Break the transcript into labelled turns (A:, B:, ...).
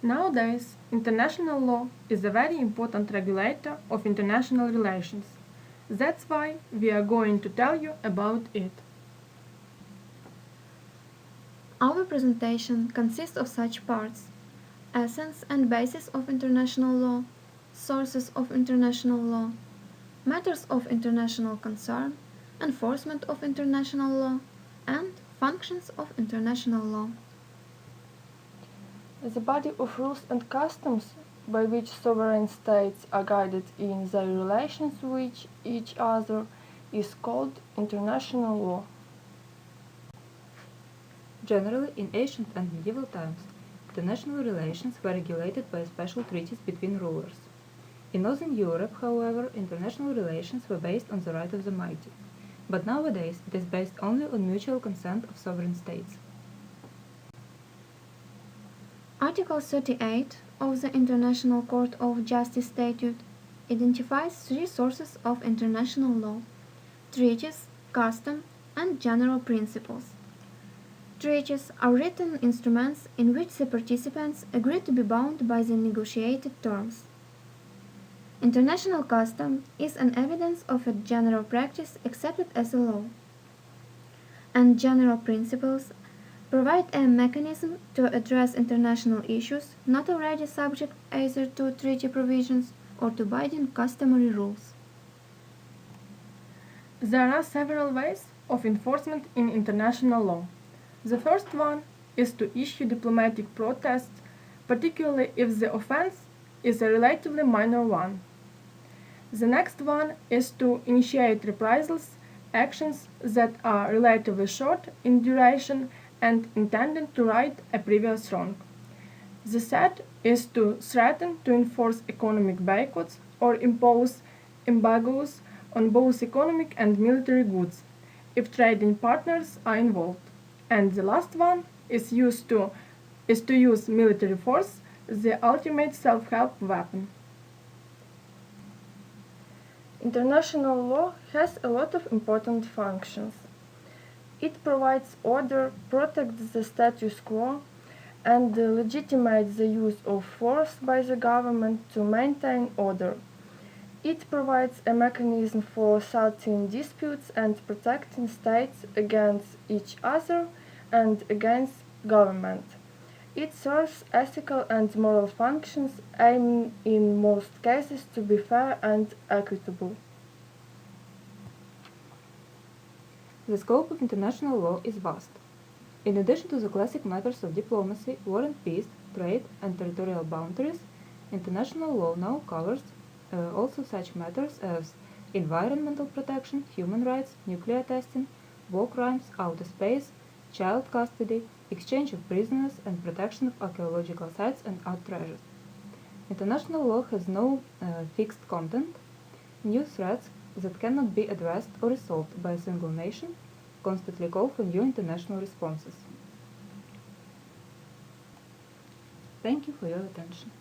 A: Nowadays, international law is a very important regulator of international relations. That's why we are going to tell you about it.
B: Our presentation consists of such parts: essence and basis of international law, sources of international law, matters of international concern, enforcement of international law, and functions of international law.
A: The body of rules and customs by which sovereign states are guided in their relations with each other is called international law.
C: Generally, in ancient and medieval times, international relations were regulated by special treaties between rulers. In Northern Europe, however, international relations were based on the right of the mighty, but nowadays it is based only on mutual consent of sovereign states.
B: Article 38 of the International Court of Justice Statute identifies three sources of international law: treaties, custom, and general principles. Treaties are written instruments in which the participants agree to be bound by the negotiated terms. International custom is an evidence of a general practice accepted as a law. And general principles provide a mechanism to address international issues not already subject either to treaty provisions or to binding customary rules.
A: There are several ways of enforcement in international law. The first one is to issue diplomatic protests, particularly if the offense is a relatively minor one. The next one is to initiate reprisals, actions that are relatively short in duration and intended to right a previous wrong. The third is to threaten to enforce economic boycotts or impose embargoes on both economic and military goods if trading partners are involved. And the last one is to use military force, the ultimate self-help weapon. International law has a lot of important functions. It provides order, protects the status quo, and legitimates the use of force by the government to maintain order. It provides a mechanism for settling disputes and protecting states against each other and against government. It serves ethical and moral functions, aiming in most cases to be fair and equitable.
C: The scope of international law is vast. In addition to the classic matters of diplomacy, war and peace, trade, and territorial boundaries, international law now covers also such matters as environmental protection, human rights, nuclear testing, war crimes, outer space, child custody, exchange of prisoners, and protection of archaeological sites and art treasures. International law has no fixed content. New threats that cannot be addressed or resolved by a single nation constantly call for new international responses. Thank you for your attention.